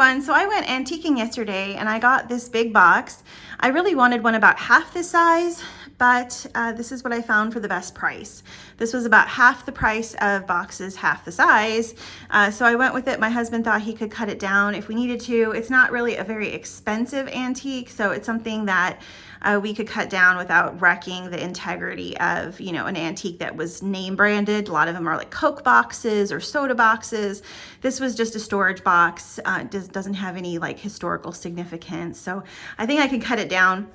everyone. So I went antiquing yesterday and I got this big box. I really wanted one about half this size, but this is what I found for the best price. This was about half the price of boxes half the size. So I went with it. My husband thought he could cut it down if we needed to. It's not really a very expensive antique, so it's something that we could cut down without wrecking the integrity of, you know, an antique that was name branded. A lot of them are like Coke boxes or soda boxes. This was just a storage box. Doesn't have any like historical significance. So I think I can cut it down.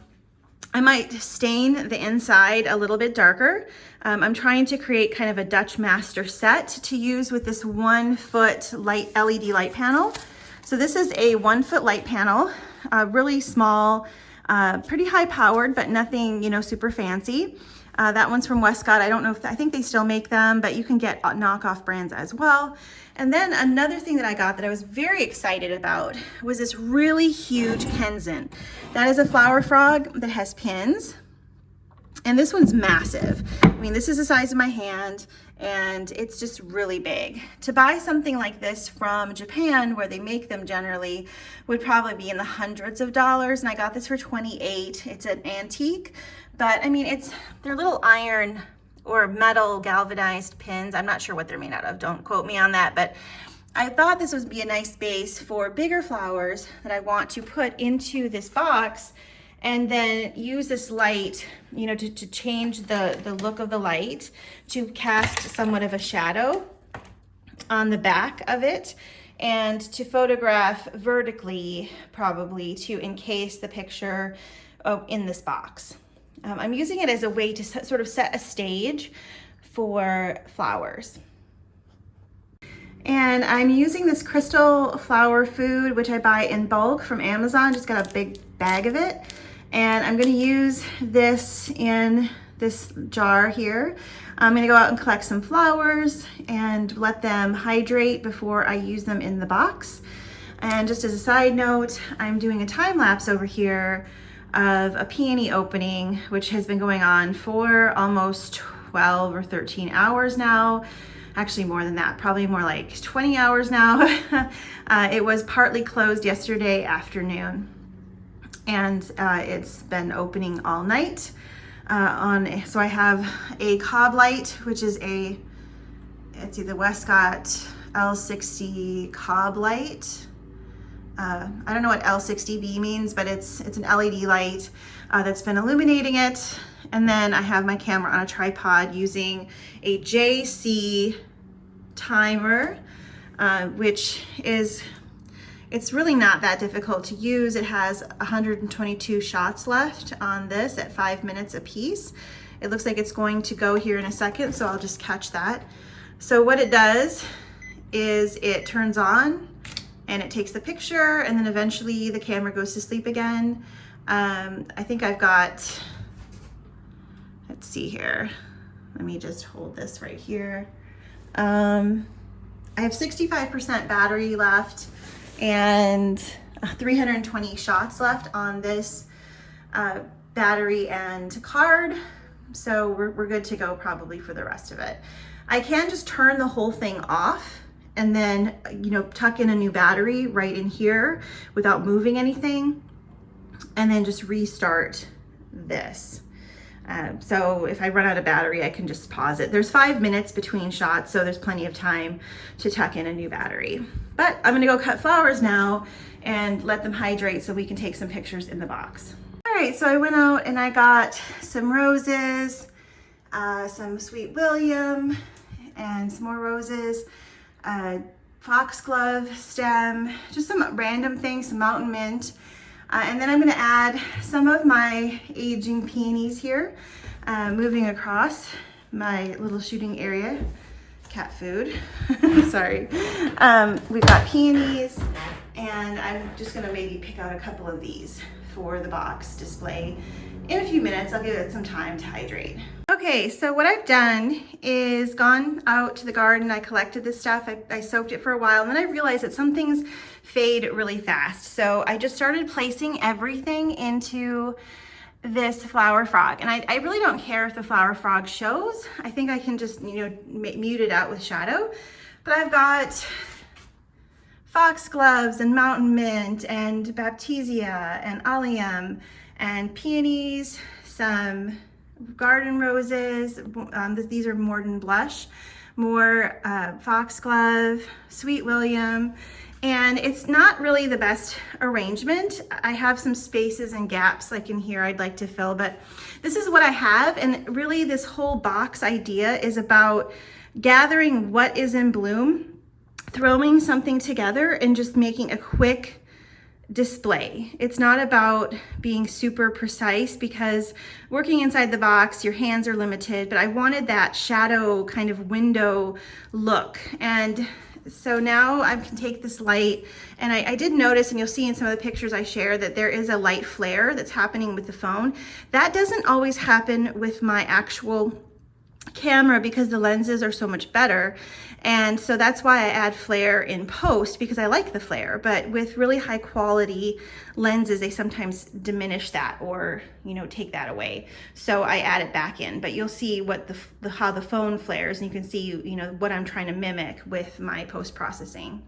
I might stain the inside a little bit darker. I'm trying to create kind of a Dutch master set to use with this 1 foot light LED light panel. So this is a 1 foot light panel, really small, pretty high powered, but nothing, you know, super fancy. That one's from Westcott. I don't know if, I think they still make them, but you can get knockoff brands as well. And then another thing that I got that I was very excited about was this really huge Kenzen. That is a flower frog that has pins. And this one's massive. I mean, this is the size of my hand and it's just really big. To buy something like this from Japan, where they make them generally, would probably be in the hundreds of dollars. And I got this for $28. It's an antique, but I mean, they're little iron or metal galvanized pins. I'm not sure what they're made out of. Don't quote me on that, but I thought this would be a nice base for bigger flowers that I want to put into this box, and then use this light, you know, to change the look of the light, to cast somewhat of a shadow on the back of it, and to photograph vertically, probably to encase the picture in this box. I'm using it as a way to sort of set a stage for flowers. And I'm using this crystal flower food, which I buy in bulk from Amazon. Just got a big bag of it. And I'm gonna use this in this jar here. I'm gonna go out and collect some flowers and let them hydrate before I use them in the box. And just as a side note, I'm doing a time lapse over here of a peony opening, which has been going on for almost 12 or 13 hours now. Actually more than that, probably more like 20 hours now. It was partly closed yesterday afternoon, and it's been opening all night. So I have a cob light, which is it's the Westcott L60 cob light. I don't know what L60B means, but it's an LED light that's been illuminating it. And then I have my camera on a tripod using a JC timer, which it's really not that difficult to use. It has 122 shots left on this at 5 minutes a piece. It looks like it's going to go here in a second, so I'll just catch that. So what it does is it turns on and it takes the picture, and then eventually the camera goes to sleep again. I think I've got, let's see here. Let me just hold this right here. I have 65% battery left and 320 shots left on this battery and card. So we're good to go probably for the rest of it. I can just turn the whole thing off and then, you know, tuck in a new battery right in here without moving anything, and then just restart this. So if I run out of battery, I can just pause it. There's 5 minutes between shots, so there's plenty of time to tuck in a new battery. But I'm gonna go cut flowers now and let them hydrate so we can take some pictures in the box. All right, so I went out and I got some roses, some Sweet William, and some more roses, foxglove stem, just some random things, some mountain mint. And then I'm gonna add some of my aging peonies here, moving across my little shooting area. Cat food, sorry. We've got peonies, and I'm just gonna maybe pick out a couple of these for the box display in a few minutes. I'll give it some time to hydrate. Okay, so what I've done is gone out to the garden. I collected this stuff. I soaked it for a while, and then I realized that some things fade really fast. So I just started placing everything into this flower frog. And I really don't care if the flower frog shows. I think I can just, you know, mute it out with shadow. But I've got foxgloves and mountain mint and baptisia and allium and peonies, some garden roses. These are Morden blush, more foxglove, sweet William. And it's not really the best arrangement. I have some spaces and gaps like in here I'd like to fill, but this is what I have. And really this whole box idea is about gathering what is in bloom, throwing something together and just making a quick display. It's not about being super precise because working inside the box, your hands are limited, but I wanted that shadow kind of window look. And so now I can take this light, and I did notice, and you'll see in some of the pictures I share, that there is a light flare that's happening with the phone. That doesn't always happen with my actual camera because the lenses are so much better. And so that's why I add flare in post, because I like the flare. But with really high quality lenses, they sometimes diminish that or, you know, take that away. So I add it back in, but you'll see what how the phone flares, and you can see, you know, what I'm trying to mimic with my post-processing.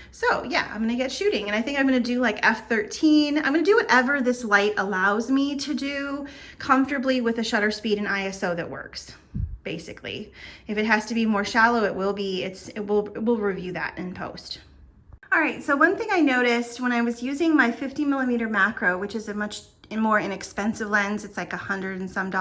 So yeah, I'm gonna get shooting, and I think I'm gonna do like f13. I'm gonna do whatever this light allows me to do comfortably with a shutter speed and ISO that works. Basically, if it has to be more shallow, it will be. We'll review that in post. All right, so one thing I noticed when I was using my 50mm macro, which is a much more inexpensive lens, it's like $100 and some,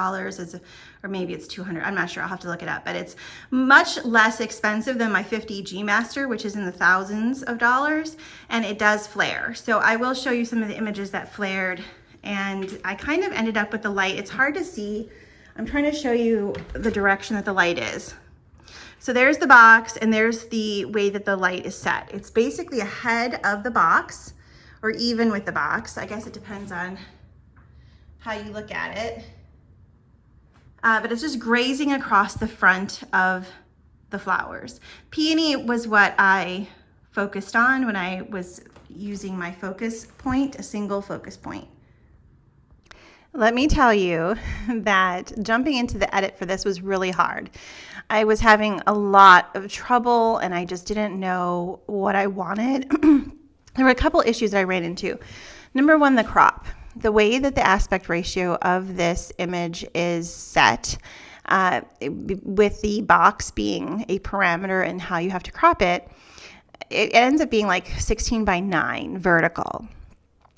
or maybe it's $200, I'm not sure, I'll have to look it up, but it's much less expensive than my 50 G Master, which is in the thousands of dollars, and it does flare. So I will show you some of the images that flared, and I kind of ended up with the light. It's hard to see. I'm trying to show you the direction that the light is. So there's the box, and there's the way that the light is set. It's basically ahead of the box, or even with the box. I guess it depends on how you look at it. But it's just grazing across the front of the flowers. Peony was what I focused on when I was using my focus point, a single focus point. Let me tell you that jumping into the edit for this was really hard. I was having a lot of trouble, and I just didn't know what I wanted. There were a couple issues that I ran into. Number one, the crop. The way that the aspect ratio of this image is set, with the box being a parameter and how you have to crop it, it ends up being like 16:9 vertical,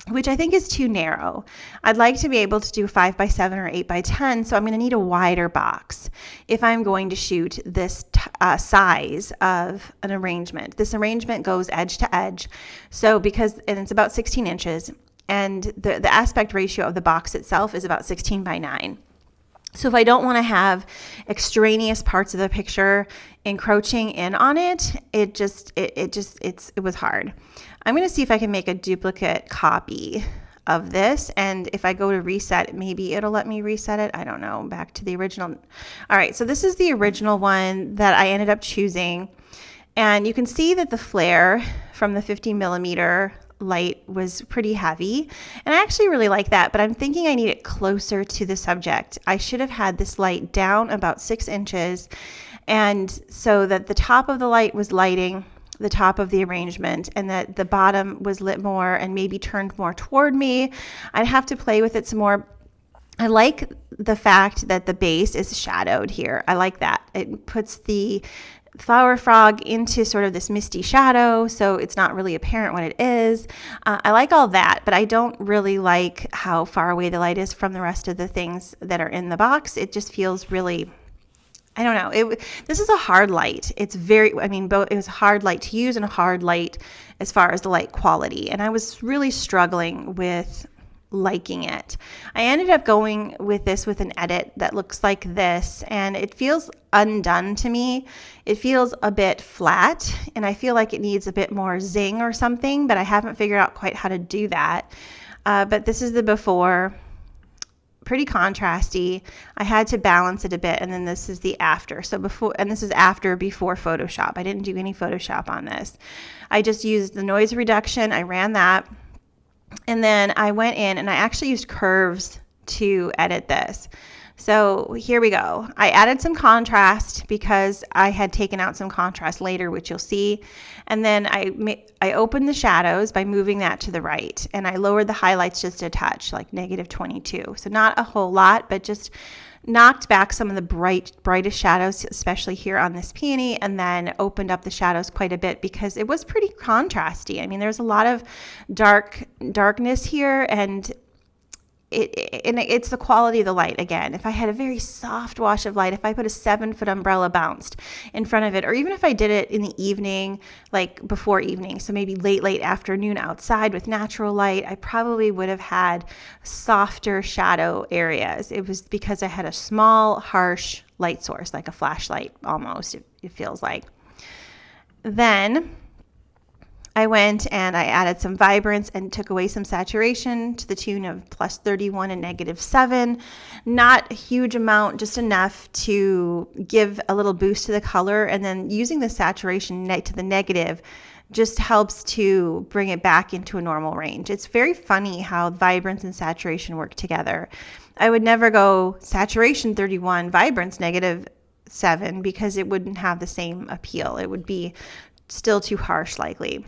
which I think is too narrow. I'd like to be able to do 5:7 or 8:10, so I'm going to need a wider box if I'm going to shoot this size of an arrangement. This arrangement goes edge to edge, and it's about 16 inches, and the aspect ratio of the box itself is about 16:9. So if I don't want to have extraneous parts of the picture encroaching in on it, it was hard. I'm going to see if I can make a duplicate copy of this, and if I go to reset, maybe it'll let me reset it. I don't know, back to the original. All right, so this is the original one that I ended up choosing, and you can see that the flare from the 50mm light was pretty heavy, and I actually really like that, but I'm thinking I need it closer to the subject. I should have had this light down about 6 inches, and so that the top of the light was lighting the top of the arrangement, and that the bottom was lit more and maybe turned more toward me. I'd have to play with it some more. I like the fact that the base is shadowed here. I like that. It puts the flower frog into sort of this misty shadow, so it's not really apparent what it is. I like all that, but I don't really like how far away the light is from the rest of the things that are in the box. It just feels really, I don't know. This is a hard light. It was a hard light to use and a hard light as far as the light quality, and I was really struggling with liking it. I ended up going with this with an edit that looks like this, and it feels undone to me. It feels a bit flat, and I feel like it needs a bit more zing or something, but I haven't figured out quite how to do that. But this is the before, pretty contrasty. I had to balance it a bit, and then this is the after. So before, and this is before Photoshop. I didn't do any Photoshop on this. I just used the noise reduction. I ran that. And then I went in and I actually used curves to edit this. So here we go. I added some contrast because I had taken out some contrast later, which you'll see. And then I opened the shadows by moving that to the right. And I lowered the highlights just a touch, like -22. So not a whole lot, but just knocked back some of the brightest shadows, especially here on this peony, and then opened up the shadows quite a bit because it was pretty contrasty. I mean, there's a lot of darkness here, and it's the quality of the light again. If I had a very soft wash of light, if I put a 7-foot umbrella bounced in front of it, or even if I did it in the evening, like before evening, so maybe late afternoon outside with natural light, I probably would have had softer shadow areas. It was because I had a small, harsh light source, like a flashlight almost, it feels like. Then I went and I added some vibrance and took away some saturation to the tune of +31 and -7. Not a huge amount, just enough to give a little boost to the color. And then using the saturation to the negative just helps to bring it back into a normal range. It's very funny how vibrance and saturation work together. I would never go saturation 31, vibrance -7, because it wouldn't have the same appeal. It would be still too harsh likely.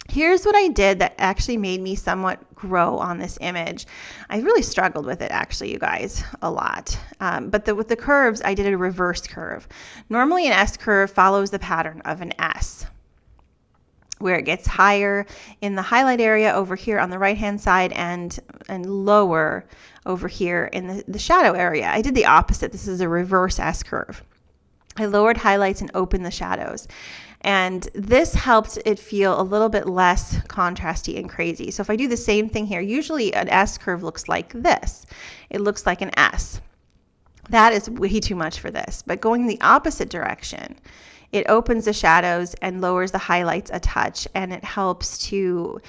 Here's what I did that actually made me somewhat grow on this image. I really struggled with it actually, you guys, a lot. But with the curves, I did a reverse curve. Normally an S curve follows the pattern of an S, where it gets higher in the highlight area over here on the right-hand side and lower over here in the shadow area. I did the opposite. This is a reverse S curve. I lowered highlights and opened the shadows. And this helped it feel a little bit less contrasty and crazy. So if I do the same thing here, usually an S curve looks like this. It looks like an S. That is way too much for this. But going the opposite direction, it opens the shadows and lowers the highlights a touch, and it helps to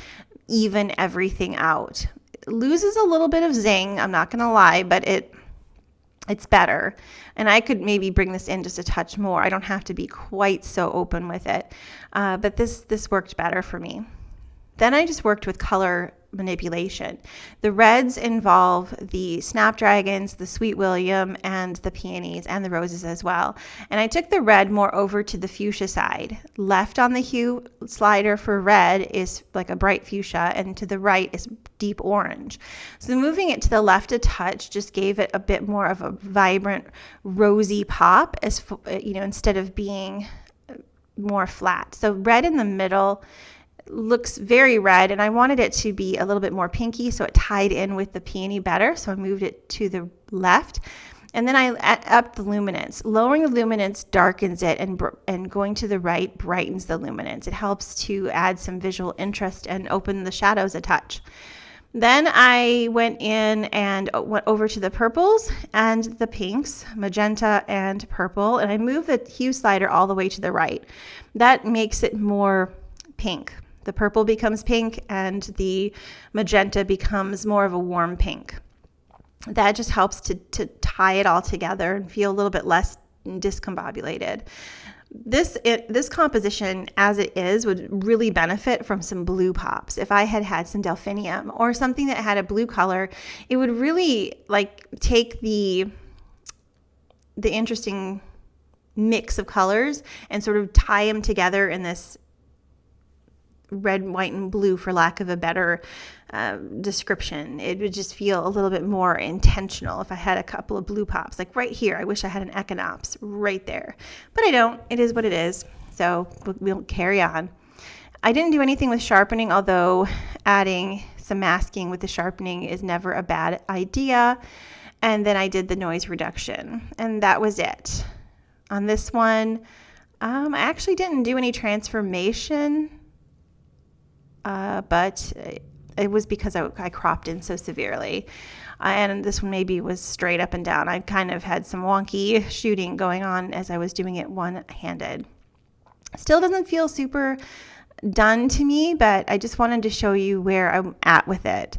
even everything out. It loses a little bit of zing, I'm not going to lie, but it's better. And I could maybe bring this in just a touch more. I don't have to be quite so open with it. But this worked better for me. Then I just worked with color manipulation. The reds involve the snapdragons, the sweet William, and the peonies, and the roses as well. And I took the red more over to the fuchsia side. Left on the hue slider for red is like a bright fuchsia, and to the right is deep orange. So moving it to the left a touch just gave it a bit more of a vibrant, rosy pop, as instead of being more flat. So red in the middle looks very red, and I wanted it to be a little bit more pinky, so it tied in with the peony better. So I moved it to the left, and then I upped the luminance. Lowering the luminance darkens it, and going to the right brightens the luminance. It helps to add some visual interest and open the shadows a touch. Then I went in and went over to the purples and the pinks, magenta and purple, and I moved the hue slider all the way to the right. That makes it more pink. The purple becomes pink and the magenta becomes more of a warm pink. That just helps to tie it all together and feel a little bit less discombobulated. This composition as it is would really benefit from some blue pops. If I had some delphinium or something that had a blue color, it would really take the interesting mix of colors and sort of tie them together in this red, white, and blue, for lack of a better description. It would just feel a little bit more intentional if I had a couple of blue pops. Like right here, I wish I had an echinops right there. But I don't. It is what it is. So we'll carry on. I didn't do anything with sharpening, although adding some masking with the sharpening is never a bad idea. And then I did the noise reduction, and that was it. On this one, I actually didn't do any transformation, but it was because I cropped in so severely. And this one maybe was straight up and down. I kind of had some wonky shooting going on as I was doing it one-handed. Still doesn't feel super done to me, but I just wanted to show you where I'm at with it.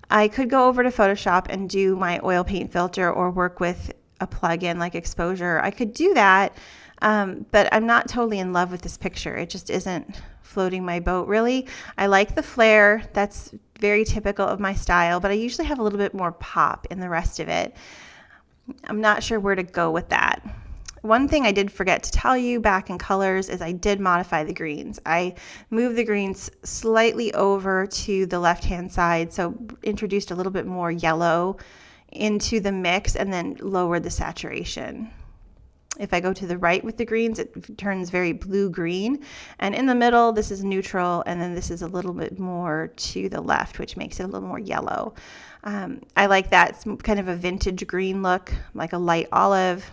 I could go over to Photoshop and do my oil paint filter or work with a plugin like exposure. I could do that, but I'm not totally in love with this picture. It just isn't floating my boat really. I like the flare. That's very typical of my style, but I usually have a little bit more pop in the rest of it. I'm not sure where to go with that. One thing I did forget to tell you back in colors is I did modify the greens. I moved the greens slightly over to the left-hand side, so introduced a little bit more yellow into the mix and then lowered the saturation. If I go to the right with the greens, it turns very blue-green. And in the middle, this is neutral, and then this is a little bit more to the left, which makes it a little more yellow. I like that. It's kind of a vintage green look, like a light olive,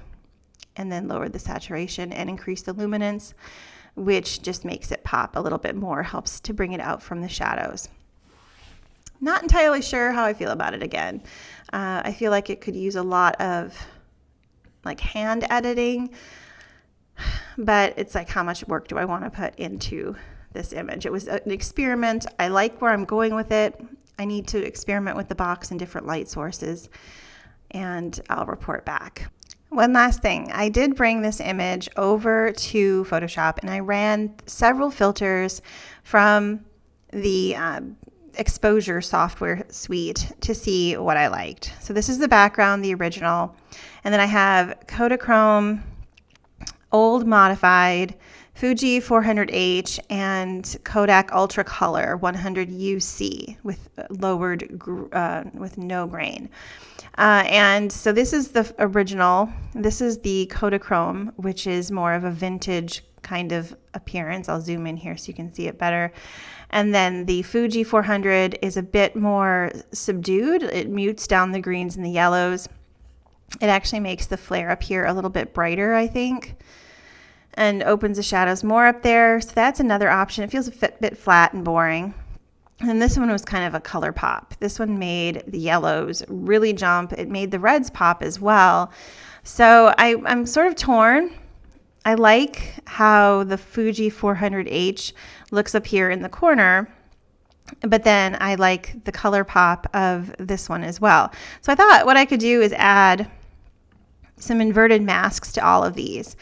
and then lower the saturation and increase the luminance, which just makes it pop a little bit more, helps to bring it out from the shadows. Not entirely sure how I feel about it again. I feel like it could use a lot of like hand editing, but it's like, how much work do I want to put into this image? It was an experiment. I like where I'm going with it. I need to experiment with the box and different light sources, and I'll report back. One last thing, I did bring this image over to Photoshop and I ran several filters from the exposure software suite to see what I liked. So this is the background, the original, and then I have Kodachrome, old modified, Fuji 400H, and Kodak Ultra Color 100 UC with lowered, with no grain. And so this is the original. This is the Kodachrome, which is more of a vintage kind of appearance. I'll zoom in here so you can see it better. And then the Fuji 400 is a bit more subdued. It mutes down the greens and the yellows. It actually makes the flare up here a little bit brighter, I think, and opens the shadows more up there. So that's another option. It feels a bit flat and boring. And this one was kind of a color pop. This one made the yellows really jump. It made the reds pop as well. So I'm sort of torn. I like how the Fuji 400H looks up here in the corner, but then I like the color pop of this one as well. So I thought what I could do is add some inverted masks to all of these.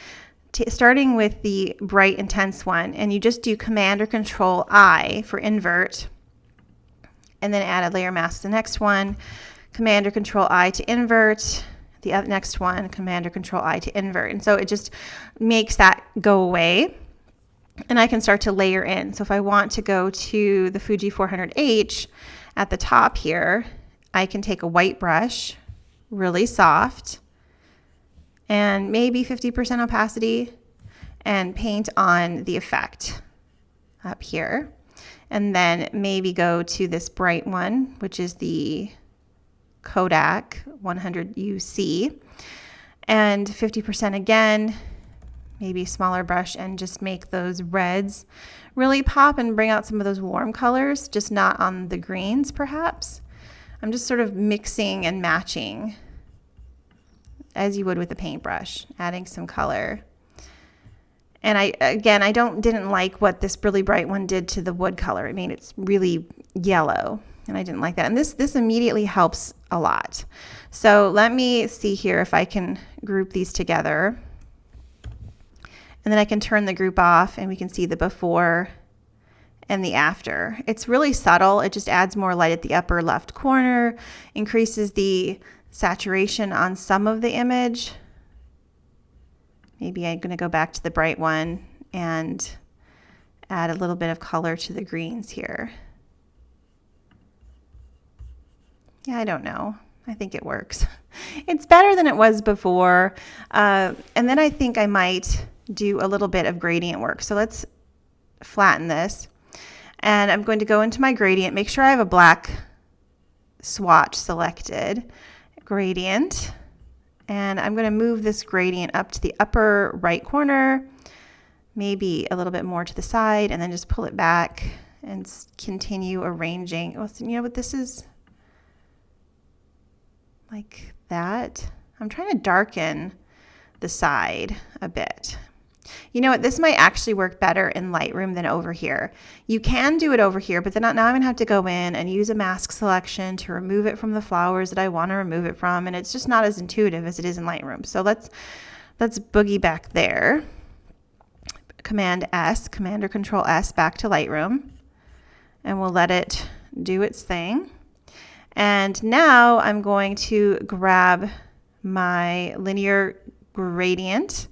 Starting with the bright intense one, and you just do Command or Control I for invert, and then add a layer mask to the next one, Command or Control I to invert, the next one, Command or Control I to invert. And so it just makes that go away, and I can start to layer in. So if I want to go to the Fuji 400H at the top here, I can take a white brush, really soft, and maybe 50% opacity, and paint on the effect up here. And then maybe go to this bright one, which is the Kodak 100 UC, and 50% again, maybe smaller brush, and just make those reds really pop and bring out some of those warm colors, just not on the greens perhaps. I'm just sort of mixing and matching as you would with a paintbrush, adding some color. And I didn't like what this really bright one did to the wood color. It made it really yellow, and I didn't like that. And this immediately helps a lot. So let me see here if I can group these together. And then I can turn the group off, and we can see the before and the after. It's really subtle. It just adds more light at the upper left corner, increases the saturation on some of the image. Maybe I'm going to go back to the bright one and add a little bit of color to the greens here. Yeah, I don't know. I think it works. It's better than it was before. And then I think I might do a little bit of gradient work. So let's flatten this. And I'm going to go into my gradient, make sure I have a black swatch selected. Gradient, and I'm going to move this gradient up to the upper right corner, maybe a little bit more to the side, and then just pull it back and continue arranging. Well, you know what this is? Like that. I'm trying to darken the side a bit. You know what? This might actually work better in Lightroom than over here. You can do it over here, but then now I'm going to have to go in and use a mask selection to remove it from the flowers that I want to remove it from, and it's just not as intuitive as it is in Lightroom. So let's boogie back there. Command S, Command or Control S back to Lightroom, and we'll let it do its thing. And now I'm going to grab my linear gradient,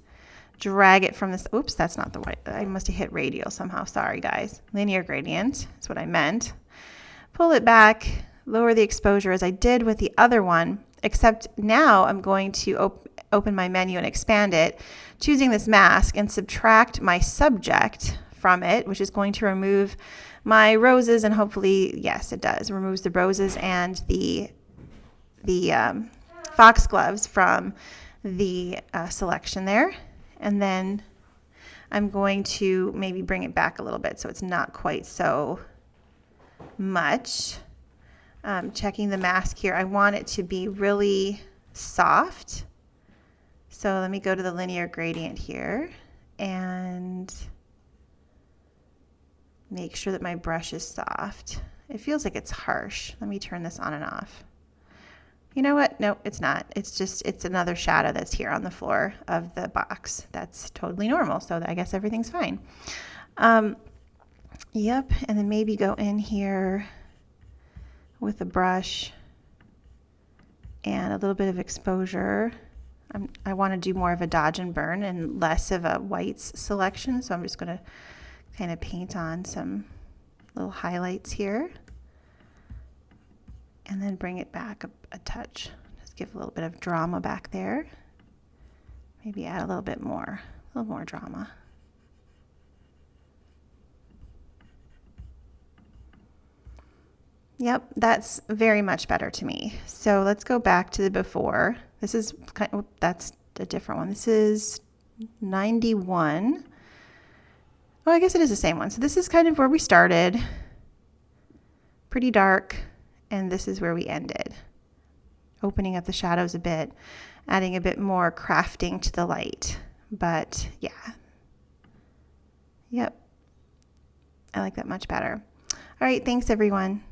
drag it from this, oops, that's not the right, I must have hit radial somehow, sorry guys. Linear gradient is what I meant. Pull it back, lower the exposure as I did with the other one, except now I'm going to open my menu and expand it, choosing this mask, and subtract my subject from it, which is going to remove my roses, and hopefully, yes, it does, removes the roses and the foxgloves from the selection there. And then I'm going to maybe bring it back a little bit so it's not quite so much. Checking the mask here, I want it to be really soft. So let me go to the linear gradient here and make sure that my brush is soft. It feels like it's harsh. Let me turn this on and off. You know what? No, it's not. It's another shadow that's here on the floor of the box. That's totally normal. So I guess everything's fine. Yep. And then maybe go in here with a brush and a little bit of exposure. I want to do more of a dodge and burn and less of a whites selection. So I'm just going to kind of paint on some little highlights here. And then bring it back a touch. Just give a little bit of drama back there. Maybe add a little bit more, a little more drama. Yep, that's very much better to me. So let's go back to the before. This is that's a different one. This is 91. Oh, I guess it is the same one. So this is kind of where we started. Pretty dark. And this is where we ended. Opening up the shadows a bit, adding a bit more crafting to the light. But yeah. Yep. I like that much better. All right, thanks everyone.